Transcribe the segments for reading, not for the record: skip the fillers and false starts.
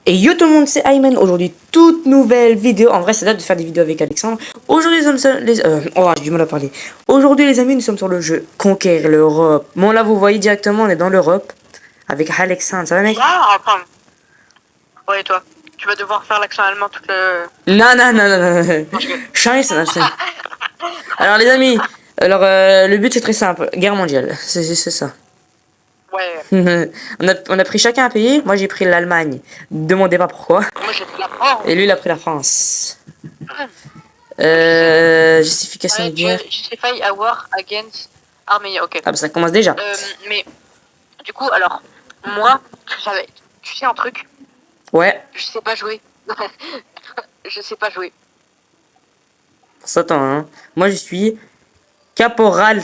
Et yo tout le monde, c'est Ayman. Aujourd'hui, toute nouvelle vidéo. En vrai, ça date de faire des vidéos avec Alexandre. Aujourd'hui, j'ai du mal à parler. Aujourd'hui, les amis, nous sommes sur le jeu Conquérir l'Europe. Bon, là, vous voyez directement, on est dans l'Europe. Avec Alexandre, ça va, mec? Ah, attends. Ouais, et toi? Tu vas devoir faire l'accent allemand toute le... Non, non, non, non, non. Change ça, Alors, les amis, le but, c'est très simple. Guerre mondiale. C'est ça. Ouais. On a pris chacun un pays. Moi, j'ai pris l'Allemagne. Demandez pas pourquoi. Moi, j'ai fait la France. Et lui, il a pris la France. Justification de guerre. Justify a war against Armenia, ok. Ah bah ça commence déjà. Mais, du coup, alors, moi, tu sais un truc? Ouais. Je sais pas jouer. Je sais pas jouer. Ça attend, hein. Moi, je suis caporal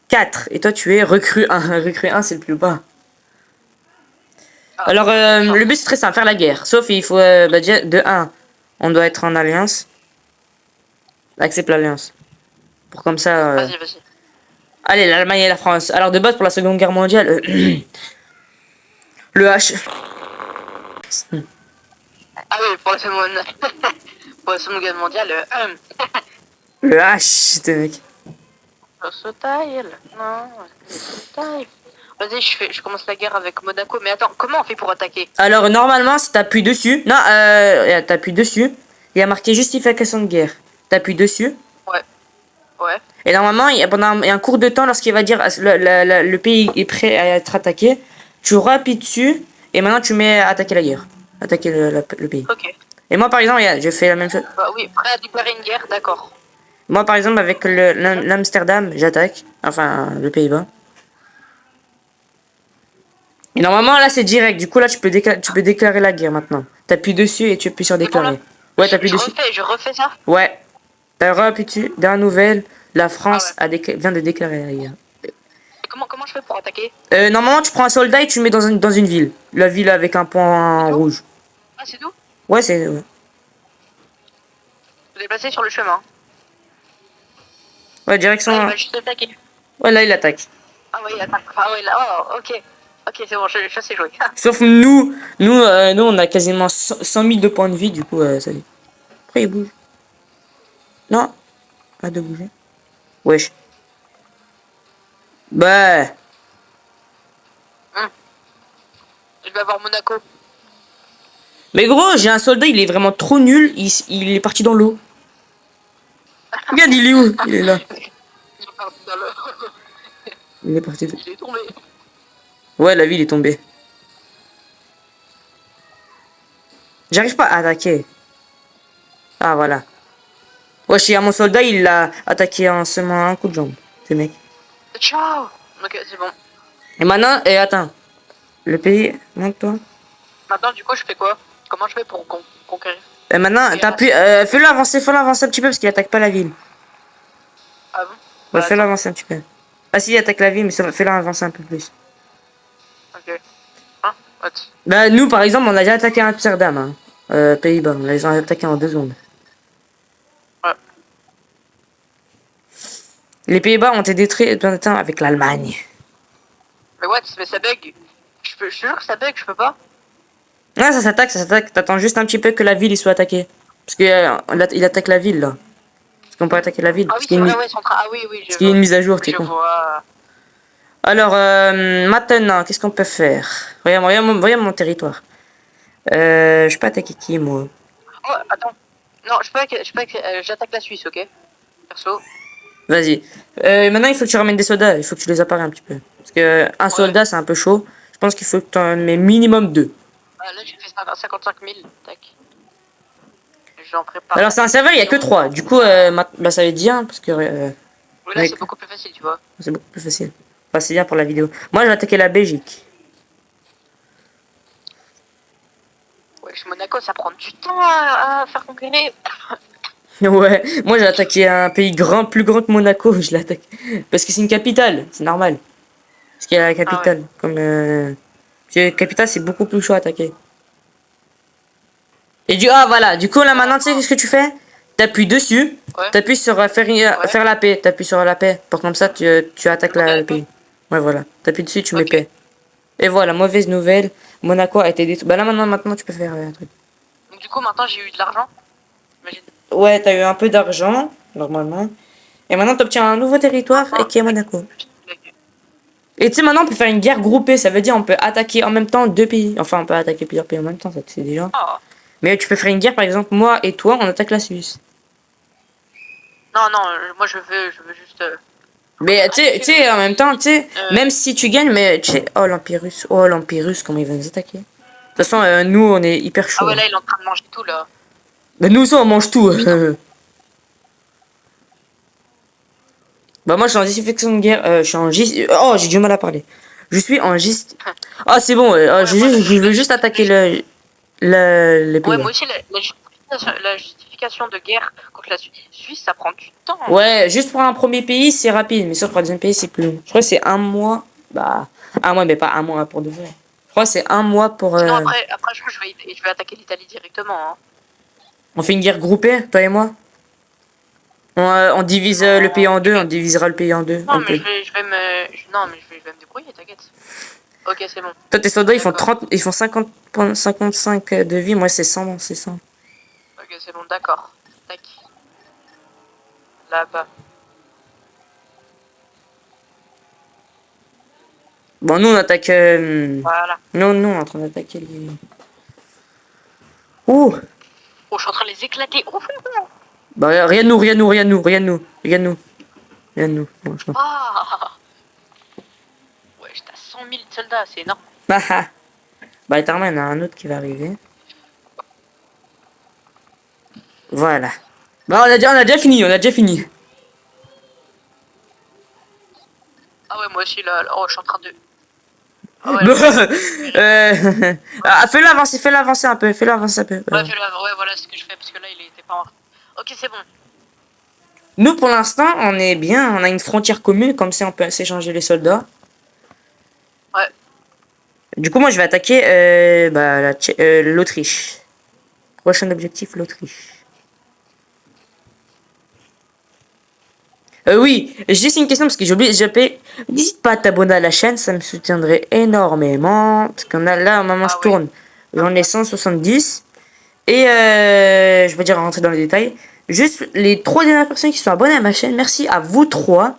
4. Et toi, tu es recrue 1. Recrue 1, c'est le plus bas. Ah, Alors, le but, c'est très simple, faire la guerre. Sauf, il faut, déjà, de 1, on doit être en alliance. Accepte l'alliance. Pour comme ça... Vas-y, vas-y. Allez, l'Allemagne et la France. Alors, de base, pour la Seconde Guerre mondiale... le H... Ah oui, pour la seconde... pour la seconde guerre mondiale, Le H, c'était mec. Non, vas-y, je commence la guerre avec Monaco. Mais attends, comment on fait pour attaquer? Alors, normalement, si t'appuies dessus... Non, t'appuies dessus. Il y a marqué justification de guerre. T'appuies dessus. Ouais. Ouais. Et normalement, pendant un court de temps, lorsqu'il va dire le pays est prêt à être attaqué, tu rappuies dessus et maintenant tu mets à attaquer la guerre. Attaquer le pays. Ok. Et moi, par exemple, j'ai fait la même chose. Bah oui, prêt à déclarer une guerre, d'accord. Moi, par exemple, avec l'Amsterdam, j'attaque. Enfin, le Pays-Bas. Et normalement, là, c'est direct. Du coup, là, tu peux déclarer la guerre maintenant. T'appuies dessus et tu appuies sur déclarer. Ouais, t'appuies dessus. Je refais ça? Ouais. T'as rappuies dessus. Dernière nouvelle, la France Ah ouais. vient de déclarer la guerre. Et comment je fais pour attaquer? Normalement, tu prends un soldat et tu le mets dans une ville. La ville avec un point rouge. Ah, c'est tout? Ouais, c'est... Ouais. Vous déplacez sur le chemin. Ouais, direction... Ah, il va juste attaquer. Ouais, là, il attaque. Ah ouais, il attaque. Ah ouais, là, oh, ok. Ok, c'est bon, je sais jouer. Sauf nous, on a quasiment 100 000 de points de vie, du coup, ça y est. Après, il bouge. Non, pas de bouger. Wesh. Bah... Je vais avoir Monaco. Mais gros, j'ai un soldat, il est vraiment trop nul. Il est parti dans l'eau. Regarde, il est où? Il est là. Il est parti. Il est tombé. Ouais, la ville est tombée. J'arrive pas à attaquer. Ah, voilà. Wesh, il y a mon soldat, il l'a attaqué en seulement un coup de jambe. Ce mec. Ciao. Ok, c'est bon. Et maintenant, attends. Le pays, monte-toi. Maintenant, du coup, je fais quoi? Comment je fais pour conquérir? Et maintenant, t'appuies, fais-le avancer un petit peu parce qu'il attaque pas la ville. Ah bon? Ouais, Bah, fais-le attends. avancer un petit peu. Ah si, il attaque la ville, mais fais-le avancer un peu plus. Ok. Hein? What? Bah, nous, par exemple, on a déjà attaqué Amsterdam, hein. Pays-Bas, on les a attaqués en 2 secondes. Ouais. Les Pays-Bas ont été détruits dans le temps avec l'Allemagne. Mais what? Mais ça bug. Je te jure que ça bug, je peux pas. Ah, ça s'attaque. T'attends juste un petit peu que la ville il soit attaquée. Parce que il attaque la ville, là. Parce qu'on peut attaquer la ville. Ah Parce oui, qu'il c'est y a vrai, une, ouais, ils sont en train... Ah oui, oui, parce qu'il y a une mise à jour, t'es je con. vois. Alors, maintenant, qu'est-ce qu'on peut faire? Regarde mon territoire. Je peux attaquer qui, moi? Oh, attends. Non, j'attaque la Suisse, ok? Perso. Vas-y. Maintenant, il faut que tu ramènes des soldats. Il faut que tu les apparais un petit peu. Parce que un soldat, c'est un peu chaud. Je pense qu'il faut que tu en mets minimum 2. Ah, là, j'ai fait 55 000. Tac. J'en prépare. Alors, c'est un serveur, il y a que 3. Du coup, bah, ça va être bien. Parce que Oui, là, c'est beaucoup plus facile, tu vois. c'est beaucoup plus facile. Enfin, c'est bien pour la vidéo. Moi, je vais attaquer la Belgique. Ouais, Monaco, ça prend du temps à faire conquérir. Ouais, moi j'ai attaqué un pays plus grand que Monaco, je l'attaque. Parce que c'est une capitale, c'est normal. Parce qu'il y a la capitale. Ah ouais. Comme, parce que la capitale, c'est beaucoup plus chaud à attaquer. Et voilà, du coup là maintenant, tu sais ce que tu fais? T'appuies dessus, Ouais. t'appuies sur faire la paix, t'appuies sur la paix. Pour comme ça, tu attaques le pays. Ouais, voilà. T'appuies dessus, tu mets Ok. paix. Et voilà, mauvaise nouvelle. Monaco a été détruit. Bah là, maintenant, tu peux faire un truc. Donc du coup, maintenant, j'ai eu de l'argent. Imagine. Ouais, t'as eu un peu d'argent, normalement. Et maintenant, t'obtiens un nouveau territoire et Maintenant, qui est Monaco. Et tu sais, maintenant, on peut faire une guerre groupée. Ça veut dire on peut attaquer en même temps 2 pays. Enfin, on peut attaquer plusieurs pays en même temps, ça tu sais déjà. oh. Mais tu peux faire une guerre, par exemple, moi et toi, on attaque la Suisse. Non, non, moi je veux juste. Mais tu sais, en même temps, tu sais, Euh, même si tu gagnes, mais tu sais, oh l'Empire russe, comment il va nous attaquer. De toute façon, nous, on est hyper Ah chaud. ouais, Hein. là, il est en train de manger tout là. Mais nous aussi, on mange tout. Putain. Bah moi, je suis en désinfection de guerre. Je suis en oh, j'ai du mal à parler. Je suis en gist. Ah, c'est bon. Ouais, moi, Je veux juste attaquer les ouais, pays. moi aussi, la justification de guerre contre la Suisse, ça prend du temps. Ouais, juste pour un premier pays, c'est rapide. Mais sur pour un deuxième pays, c'est plus long. Je crois que c'est un mois. Bah, un mois, mais pas un mois pour de vrai. Je crois que c'est un mois pour... Sinon, après je crois que je vais attaquer l'Italie directement. Hein. On fait une guerre groupée, toi et moi. On divise le pays Non, en deux. On divisera le pays en deux. non, mais non, mais je vais me débrouiller, t'inquiète. Ok, c'est bon. Toi, tes soldats, ils font D'accord. 30, ils font 55 de vie. Moi, c'est 100, c'est 100. Ok, c'est bon, d'accord. Tac. Là-bas. Bon, nous, on attaque... Voilà. Non, non, on est en train d'attaquer les... Ouh. Oh, je suis en train de les éclater. Oh, Bah, rien de nous, rien de nous, rien de nous, rien de nous, rien de nous. Rien de nous, franchement. ah ouais, j'étais à 100 000 soldats, c'est énorme. Ah ah. Bah, Etherman, il y en a un autre qui va arriver. Voilà. Bah, on a déjà fini, on a déjà fini. Ah ouais, moi aussi, là, oh, je suis en train de... Ah ouais, là, Fais-le avancer un peu, fais-le avancer un peu. ouais, ouais, voilà ce que je fais, parce que là, il était pas mort. Ok, c'est bon. Nous, pour l'instant, on est bien, on a une frontière commune, comme ça on peut s'échanger les soldats. Ouais. Du coup, moi, je vais attaquer bah, l'Autriche. Prochain objectif, l'Autriche. Oui, juste une question parce que j'ai oublié de zapper. N'hésite pas à t'abonner à la chaîne, ça me soutiendrait énormément. Parce qu'on a là, au moment où je Ah oui. tourne, j'en ai 170. Et je vais dire rentrer dans les détails. Juste les 3 dernières personnes qui sont abonnées à ma chaîne, merci à vous 3.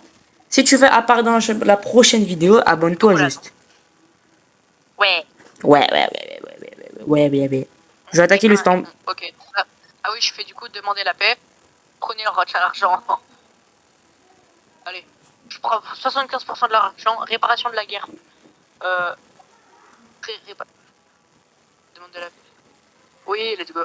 Si tu veux apparaître dans la prochaine vidéo, abonne-toi Oh là, juste. ouais. Ouais. Je vais attaquer le Et stand. bon, ok. Ah oui, je fais du coup demander la paix. Prenez l'argent. Allez. Je prends 75% de l'argent. Réparation de la guerre. Euh... Demande de la paix. Oui, let's go.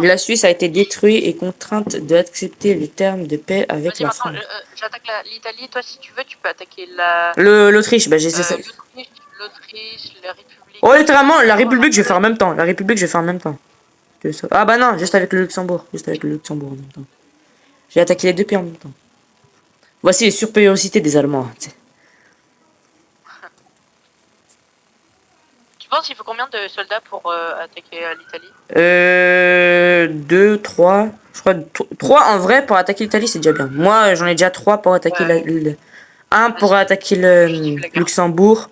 La Suisse a été détruite et contrainte d'accepter les termes de paix avec Vas-y, la maintenant, France. j'attaque l'Italie. Toi, si tu veux, tu peux attaquer la... L'Autriche, bah j'ai ça. l'Autriche, la République. Oh, littéralement, la Oh, République, je vais faire en même temps. La République, je vais faire en même temps. Ah bah non, juste avec le Luxembourg. Juste avec le Luxembourg en même temps. J'ai attaqué les 2 pays en même temps. Voici les supériorités des Allemands. Tu penses qu'il faut combien de soldats pour attaquer l'Italie? 2, 3. Je crois 3 en vrai pour attaquer l'Italie, c'est déjà bien. Moi, j'en ai déjà 3 pour attaquer Ouais. un pour Vas-y, attaquer justifie le la guerre. Luxembourg.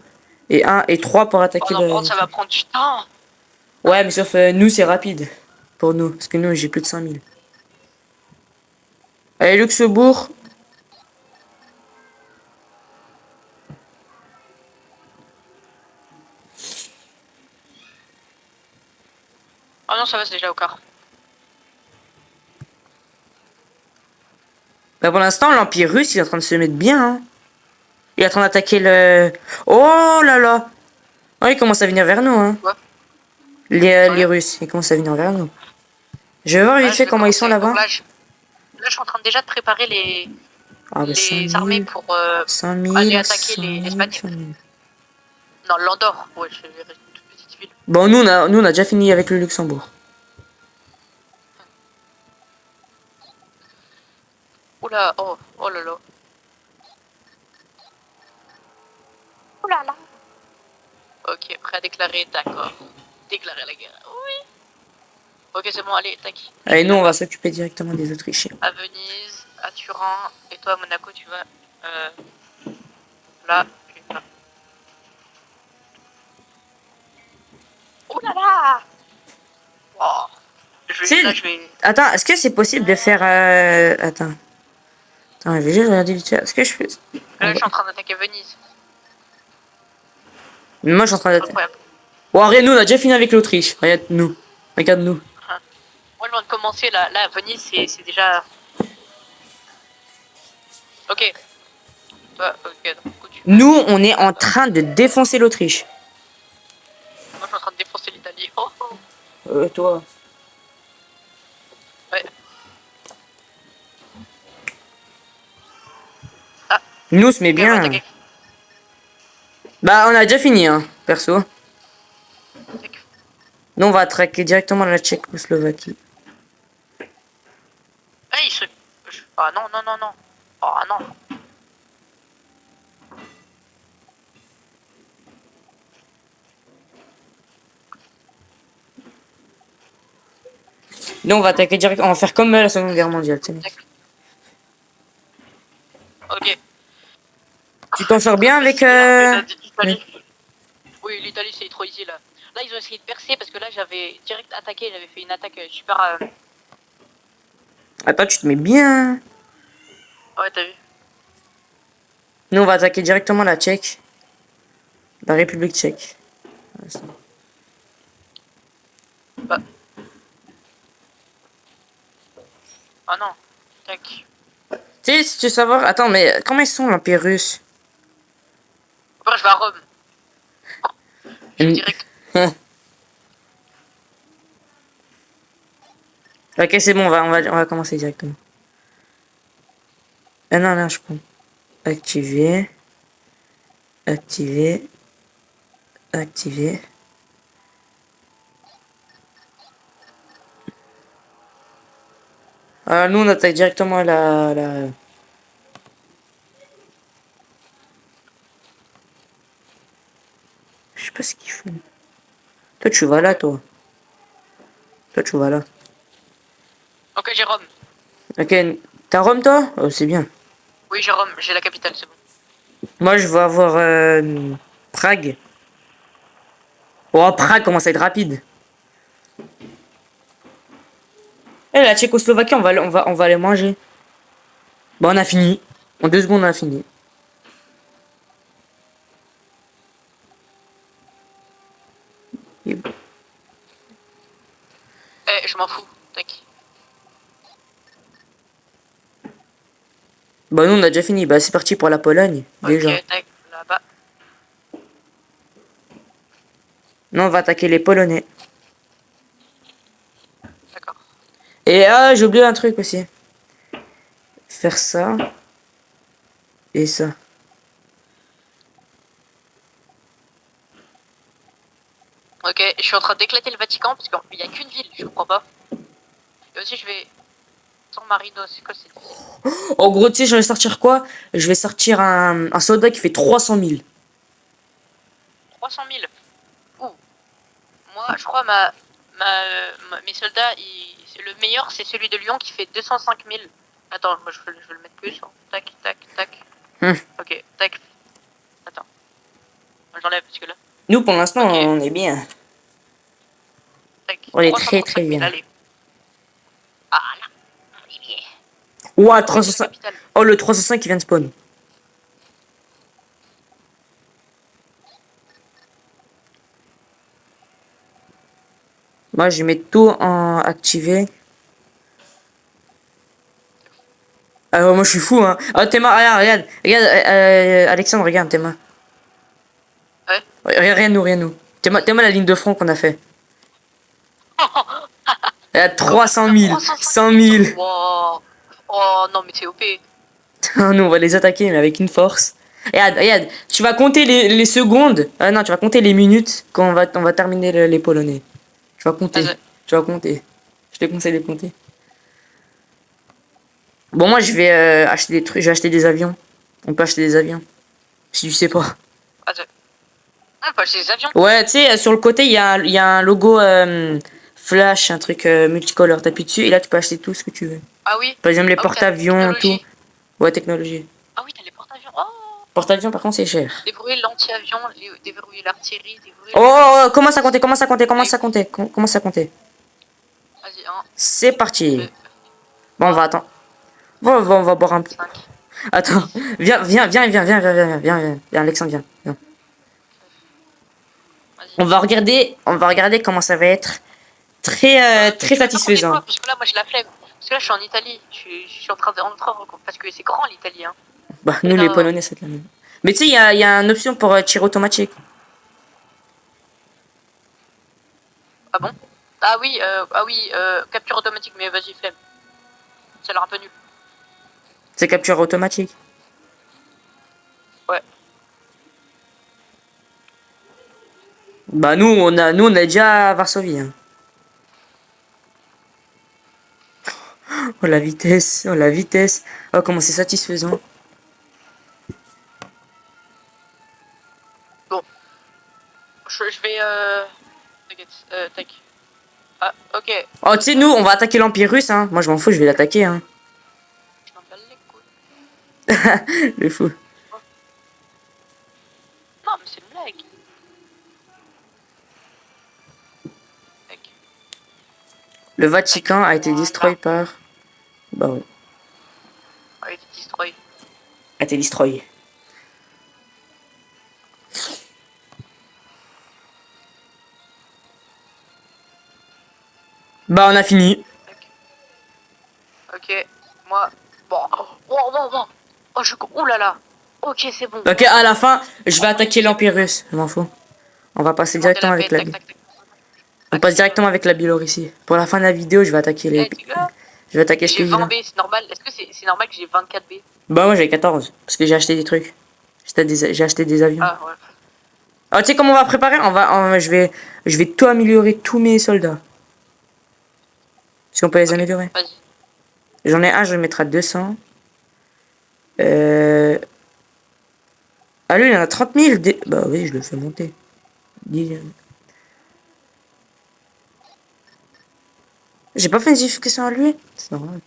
Et 3 pour Oh attaquer non, par contre, ça va prendre du temps. Ouais, mais sauf nous, c'est rapide. Pour nous. Parce que nous, j'ai plus de 5000. Allez, Luxembourg. Oh non, ça va, c'est déjà au quart. Bah, pour l'instant, l'Empire russe, il est en train de se mettre bien. Hein. Il est en train d'attaquer le... Oh là là. Ouais, il commence à venir vers nous. Hein. Ouais. Les Sérieux? Russes, ils commencent à venir vers nous. Je vais voir vite Ouais, je fait vais comment ils sont commencer. Donc là-bas. là, je suis en train déjà de préparer Ah bah les armées 5000, pour aller 5000, attaquer les 5000, Espagnols. 5000. Non, l'Andorre. Ouais, je vais rester une toute petite ville. Bon, nous, on a déjà fini avec le Luxembourg. Oula, oh là là. Oula là. Ok, prêt à déclarer, d'accord. Déclarer la guerre. Oui. Ok, c'est bon, allez, tac. Allez, nous, on va s'occuper directement des Autrichiens. À Venise, à Turin, et toi à Monaco, tu vas là et là. Oh là là. Oh. C'est- Je vais... Attends, est-ce que c'est possible de faire... Attends. Attends, je vais juste regarder vite fait. Est-ce que je fais... Là, je suis en train d'attaquer Venise. Moi, je suis en train d'être... Incroyable. Oh, regarde, nous, on a déjà fini avec l'Autriche. Regarde-nous. Regarde-nous. Hein. Moi, je viens de commencer, là, Venise, c'est déjà... Ok. Ok, donc, continue. Nous, on est en train de défoncer l'Autriche. Moi, je suis en train de défoncer l'Italie. Oh, oh. Toi. Ouais. Nous, on se met Ok, on va bien. attaquer. Bah, on a déjà fini, hein, perso. Attaque. Nous, on va attaquer directement la Tchécoslovaquie. Ah, il se... Ah non, non, non, non. Oh non. Nous, on va attaquer directement. On va faire comme la Seconde Guerre mondiale, tu sais. Ok. Tu t'en sors bien avec... L'Italie. Oui, l'Italie, c'est trop easy, là. Là, ils ont essayé de percer, parce que là, j'avais direct attaqué. J'avais fait une attaque super... Attends, tu te mets bien. Ouais, t'as vu. Nous, on va attaquer directement la Tchèque. La République tchèque. Bah. Ah non. Tac. Tu sais, si tu veux savoir... Attends, mais comment ils sont, l'Empire russe? Après, je vais à Rome. Je vais direct. Ok, c'est bon, on va commencer directement. Ah non, non, je prends. Activer. Activer. Activer. Ah, nous, on attaque directement la... Je sais pas ce qu'ils font. Toi, tu vas là, toi. Toi, tu vas là. Ok, j'ai Rome. Ok, t'as Rome, toi? Oh, c'est bien. Oui, j'ai Rome. J'ai la capitale, c'est bon. Moi, je vais avoir Prague. Oh, Prague commence à être rapide. Eh, la Tchécoslovaquie, on va aller manger. Bon, on a fini. En 2 secondes, on a fini. Et- Eh, je m'en fous. Tac. Bah, nous, on a déjà fini. Bah, c'est parti pour la Pologne, déjà. Ok, tac. Là-bas. Non, on va attaquer les Polonais. D'accord. Et ah, j'ai oublié un truc aussi. Faire ça. Et ça. Ok, je suis en train d'éclater le Vatican, parce qu'il n'y a qu'une ville, je comprends pas. Et aussi, je vais... San Marino, c'est quoi c'est... En gros, tu sais, je vais sortir quoi? Je vais sortir un soldat qui fait 300 000. 300 000. Ouh. Moi, je crois mes soldats, le meilleur, c'est celui de Lyon qui fait 205 000. Attends, moi, je vais le mettre plus. Hein. Tac, tac, tac. Ok, tac. Attends. J'enlève, parce que là... Nous, pour l'instant, Ok. on est bien. Tac. On est 335 très 000, bien. allez. Ah, là. On est bien. Ouah, La 305. capitale. Oh, le 305 qui vient de spawn. Moi, je mets tout en activé. Ah, ouais, moi, je suis fou, hein. Oh, Théma, regarde. Regarde, Alexandre, regarde, Théma. Ouais. Rien nous, rien nous. Théma la ligne de front qu'on a fait. Elle a 300 000, 100 000. Wow. Oh non, mais c'est OP. Nous, on va les attaquer, mais avec une force. Regarde, tu vas compter les secondes. Ah non, tu vas compter les minutes quand on va terminer les Polonais. Tu vas compter. Vas-y. Tu vas compter. Je te conseille de compter. Bon, moi, je vais acheter des trucs. Je vais acheter des avions. On peut acheter des avions. Si tu sais pas. Vas-y. Ah, bah, c'est des avions. Ouais, tu sais, sur le côté, il y a un logo flash, un truc multicolore. T'appuies dessus et là, tu peux acheter tout ce que tu veux. Ah oui. Par exemple, les Ah oui, t'as la porte-avions, tout. technologie. Ouais, technologie. Ah oui, t'as les porte-avions. Oh. Porte-avions, par contre, c'est cher. Déverrouiller l'anti-avion, déverrouiller l'artillerie, déverrouiller Oh, le oh, oh, missile. commence à compter, commence à compter, commence à compter, commence à compter. Vas-y, 1, C'est parti. 2, Bon, on va 3, attendre. Bon, on va boire un peu. 5, Attends, 6, viens, Alexandre, viens. vas-y. On va regarder comment ça va être. Très Tu veux pas qu'on satisfaisant. quoi? Parce que là, moi, j'ai la flemme. Parce que là, je suis en Italie. Je suis en train parce que c'est grand l'Italie, hein. Bah, Et nous, les là, Polonais, c'est la même. Mais tu sais, il y a une option pour tir automatique. ah bon? Ah oui, capture automatique, mais vas-y, flemme. Ça a l'air un peu nul. C'est capture automatique. Ouais. Bah, nous, on a déjà à Varsovie. Hein. Oh, la vitesse, oh, la vitesse. Oh, comment c'est satisfaisant. Bon, je vais, t'inquiète, tac. Ah, ok. Oh, tu sais, nous, on va attaquer l'Empire russe. Hein. Moi, je m'en fous, je vais l'attaquer. Hein. Je m'en bats les couilles. Le fou. Oh. Non, mais c'est une blague. Tac. Le Vatican a été Voilà. destroy par. Bah, ouais. Ah, il est destroy. A été destroy. Bah, on a fini. Tac. Ok. Moi. Bon. Oh là là. Ok, c'est bon. Ok, à la fin, je vais attaquer l'Empire russe. Je m'en fous. On va passer Je vais monter directement la avec paix. la. Tac, tac, tac. On passe directement avec la Biélorussie. Pour la fin de la vidéo, je vais attaquer les. Eh, tu gars, Je vais attaquer ce j'ai 20 pays-là. B, c'est normal. Est-ce que c'est normal que j'ai 24 B? Bah, moi, j'ai 14. Parce que j'ai acheté des trucs. J'ai acheté des avions. Ah, ouais. Ah, tu sais comment on va préparer? Je vais tout améliorer, tous mes soldats. Si on peut les Ok, améliorer. vas-y. J'en ai un, je vais le mettre à 200. Euh... Ah, lui, il en a 30 000. Bah oui, je le fais monter. J'ai pas fait une justification à lui. C'est normal.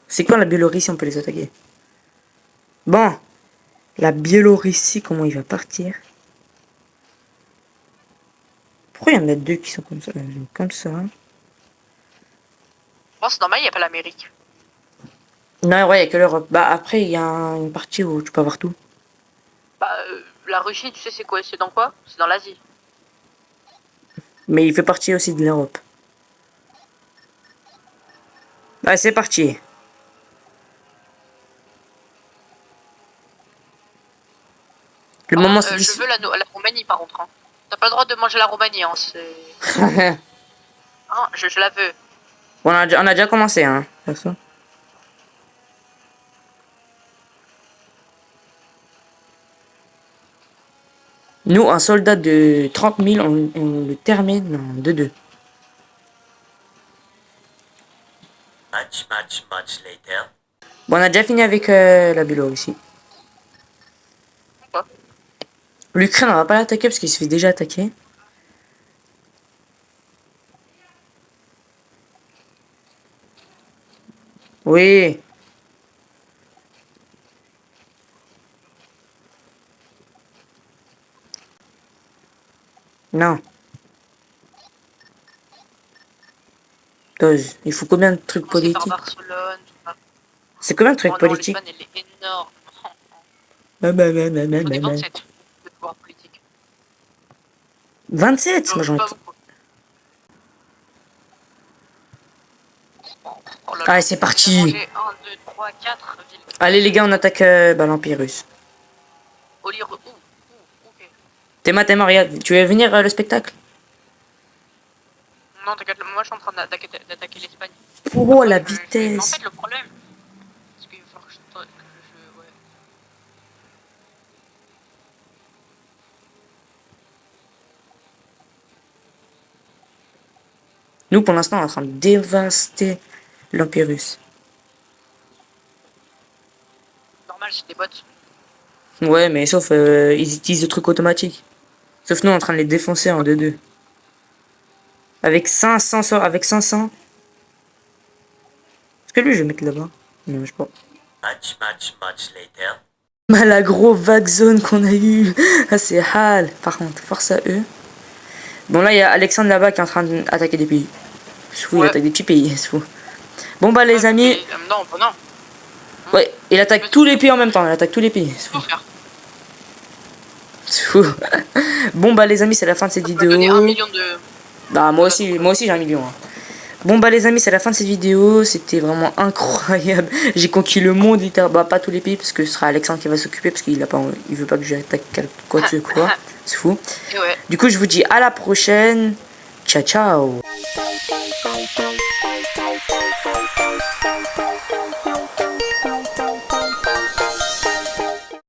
C'est quoi la Biélorussie? On peut les attaquer. Bon, la Biélorussie, comment il va partir? Pourquoi il y en a deux qui sont comme ça? Comme ça. Bon, c'est normal, il n'y a pas l'Amérique. Non, ouais, il y a que l'Europe. Bah après, il y a une partie où tu peux avoir tout. Bah, la Russie, tu sais, c'est quoi? C'est dans quoi? C'est dans l'Asie. Mais il fait partie aussi de l'Europe. Bah, c'est parti. Le moment c'est Je veux la Roumanie, par contre. Hein. T'as pas le droit de manger la Roumanie, hein. Hein, je la veux. On a déjà commencé, hein. Perso. Nous, un soldat de 30 000, on le termine en 2-2. Much later. Bon, on a déjà fini avec la Biélorussie. Quoi? L'Ukraine, on va pas l'attaquer parce qu'il se fait déjà attaquer. Oui. Non. Dose. Il faut combien de trucs Commencer par politiques? Barcelone. C'est combien de Oh trucs non, politiques? l'Espagne, elle est énorme. Bah. J'en ai 27 de pouvoir politique. 27? Moi, j'en ai. Pas beaucoup. Oh là là. Allez, c'est J'ai parti. mangé 1, 2, 3, 4 villes. Allez, les gars, on attaque bah, l'Empire russe. Ok. Théma, regarde. Tu veux venir le spectacle? Non, t'inquiète, moi je suis en train d'attaquer l'Espagne. Oh, Après, la mais en vitesse. fait, le problème, c'est qu'il va falloir que je. Ouais. Nous, pour l'instant, on est en train de dévaster l'Empire russe. Normal, c'est des bots. Ouais, mais sauf, ils utilisent le truc automatique. Sauf nous, on est en train de les défoncer en 2-2. Avec 500, avec 500. Est-ce que lui, je vais mettre là-bas? Non, je sais pas. Much later. Mal la gros vague zone qu'on a eu. Ah, c'est hal. Par contre, force à eux. Bon, là, il y a Alexandre là-bas qui est en train d'attaquer des pays. C'est fou, il Ouais. attaque des petits pays, c'est fou. Bon, bah, les Ouais, amis. mais, non, bah non. Ouais, il attaque tous les pays en même temps. Il attaque tous les pays. C'est fou. Faut faire. C'est fou. Bon, bah, les amis, c'est la fin de cette Ça va donner 1 vidéo. million de. Bah, moi aussi j'ai 1 million. Hein. Bon, bah, les amis, c'est la fin de cette vidéo. C'était vraiment incroyable. J'ai conquis le monde, littéralement. Bah, pas tous les pays, parce que ce sera Alexandre qui va s'occuper, parce qu'il il veut pas que j'attaque quoi que ce soit. C'est fou. Et ouais. Du coup, je vous dis à la prochaine. Ciao, ciao.